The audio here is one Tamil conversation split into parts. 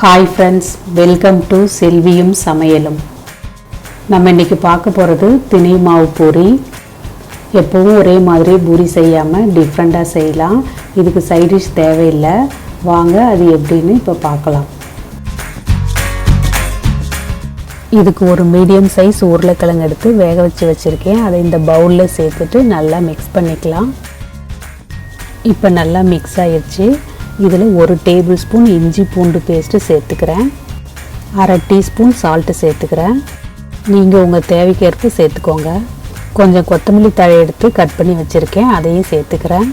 ஹாய் ஃப்ரெண்ட்ஸ், வெல்கம் டு செல்வியும் சமையலும். நம்ம இன்றைக்கி பார்க்க போகிறது திணை மாவு பூரி. எப்போவும் ஒரே மாதிரி பூரி செய்யாமல் டிஃப்ரெண்ட்டாக செய்யலாம். இதுக்கு சைட் டிஷ் தேவையில்லை. வாங்க அது எப்படின்னு இப்போ பார்க்கலாம். இதுக்கு ஒரு மீடியம் சைஸ் உருளைக்கிழங்கு எடுத்து வேக வச்சுருக்கேன். அதை இந்த பவுலில் சேர்த்துட்டு நல்லா மிக்ஸ் பண்ணிக்கலாம். இப்போ நல்லா மிக்ஸ் ஆகிடுச்சு. இதில் 1 டேபிள் ஸ்பூன் இஞ்சி பூண்டு பேஸ்ட்டு சேர்த்துக்கிறேன். 1/2 டீஸ்பூன் சால்ட்டு சேர்த்துக்கிறேன். நீங்கள் உங்கள் தேவைக்கேற்ப சேர்த்துக்கோங்க. கொஞ்சம் கொத்தமல்லி தழை எடுத்து கட் பண்ணி வச்சுருக்கேன், அதையும் சேர்த்துக்கிறேன்.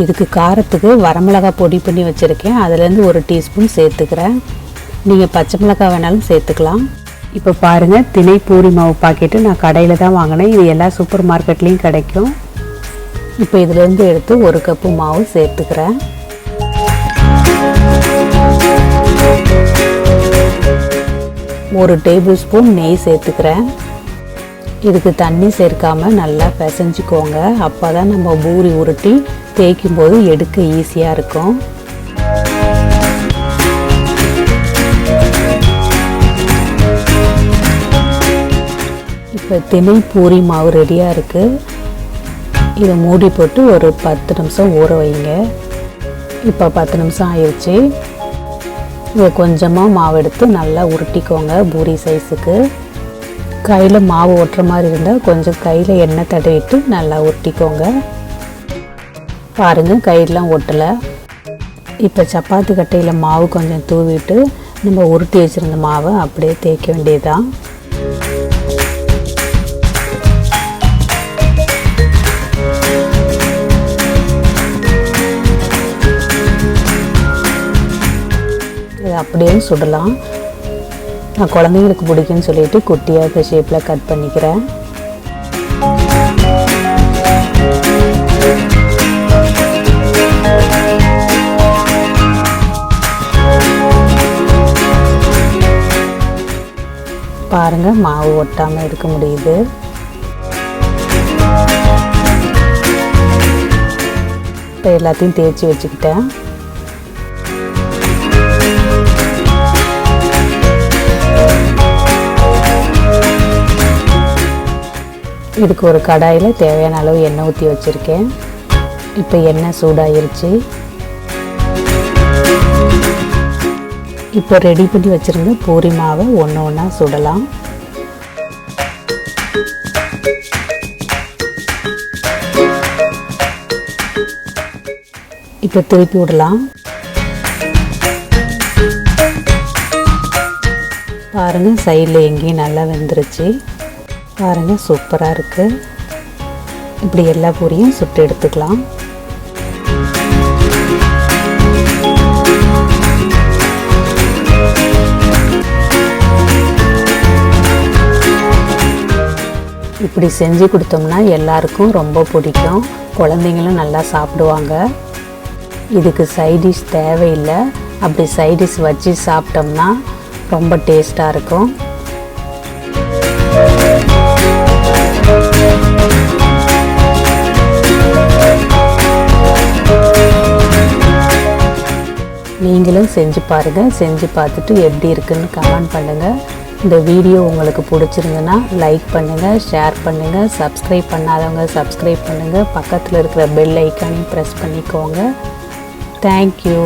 இதுக்கு காரத்துக்கு வரமிளகாய் பொடி பண்ணி வச்சுருக்கேன், அதுலேருந்து 1 டீஸ்பூன் சேர்த்துக்கிறேன். நீங்கள் பச்சை மிளகாய் வேணாலும் சேர்த்துக்கலாம். இப்போ பாருங்கள், திணை பூரி மாவு பாக்கெட்டு நான் கடையில் தான் வாங்கினேன். இது எல்லா சூப்பர் மார்க்கெட்லேயும் கிடைக்கும். இப்போ இதிலேருந்து எடுத்து 1 கப்பு மாவு சேர்த்துக்கிறேன். ஒரு டேபிள் ஸ்பூன் நெய் சேர்த்துக்கிறேன். இதுக்கு தண்ணி சேர்க்காமல் நல்லா பிசைஞ்சிக்கோங்க. அப்போ தான் நம்ம பூரி உருட்டி தேய்க்கும் போது எடுக்க ஈஸியாக இருக்கும். இப்போ திணை பூரி மாவு ரெடியாக இருக்குது. இதை மூடி போட்டு ஒரு 10 நிமிஷம் ஊற வைங்க. இப்போ 10 நிமிஷம் ஆயிடுச்சு. இதை கொஞ்சமாக மாவு எடுத்து நல்லா உருட்டிக்கோங்க. பூரி சைஸுக்கு கையில் மாவு ஒட்டுற மாதிரி இருந்தால் கொஞ்சம் கையில் எண்ணெய் தடவிட்டு நல்லா உருட்டிக்கோங்க. பாருங்கள், கையெல்லாம் ஒட்டலை. இப்போ சப்பாத்தி கட்டையில் மாவு கொஞ்சம் தூவிட்டு நம்ம உருட்டி வச்சுருந்த மாவை அப்படியே தேய்க்க வேண்டியதுதான். அப்படியே சுடலாம். நான் குழந்தைங்களுக்கு பிடிக்குன்னு சொல்லிட்டு குட்டியாக இருக்க ஷேப்பில் கட் பண்ணிக்கிறேன். பாருங்கள், மாவு ஒட்டாமல் இருக்க முடியுது. இப்போ எல்லாத்தையும் தேய்ச்சி வச்சுக்கிட்டேன். இதுக்கு ஒரு கடாயில் தேவையான அளவு எண்ணெய் ஊற்றி வச்சுருக்கேன். இப்போ எண்ணெய் சூடாயிருச்சு. இப்போ ரெடி பண்ணி வச்சுருந்த பூரி மாவை ஒன்று ஒன்றா சுடலாம். இப்போ திருப்பி விடலாம். பாருங்கள், சைடில் எங்கேயும் நல்லா வெந்துருச்சு. பாருங்கள், சூப்பராக இருக்குது. இப்படி எல்லா பூரியும் சுட்டு எடுத்துக்கலாம். இப்படி செஞ்சு கொடுத்தோம்னா எல்லாருக்கும் ரொம்ப பிடிக்கும். குழந்தைங்களும் நல்லா சாப்பிடுவாங்க. இதுக்கு சைட் டிஷ் தேவையில்லை. அப்படி சைட் டிஷ் வச்சு சாப்பிட்டோம்னா ரொம்ப டேஸ்ட்டாக இருக்கும். நீங்களும் செஞ்சு பாருங்கள். செஞ்சு பார்த்துட்டு எப்படி இருக்குன்னு கமெண்ட் பண்ணுங்கள். இந்த வீடியோ உங்களுக்கு பிடிச்சிருந்துன்னா லைக் பண்ணுங்கள், ஷேர் பண்ணுங்கள். சப்ஸ்கிரைப் பண்ணாதவங்க சப்ஸ்கிரைப் பண்ணுங்கள். பக்கத்தில் இருக்கிற பெல் ஐக்கானையும் ப்ரெஸ் பண்ணிக்கோங்க. தேங்க்யூ.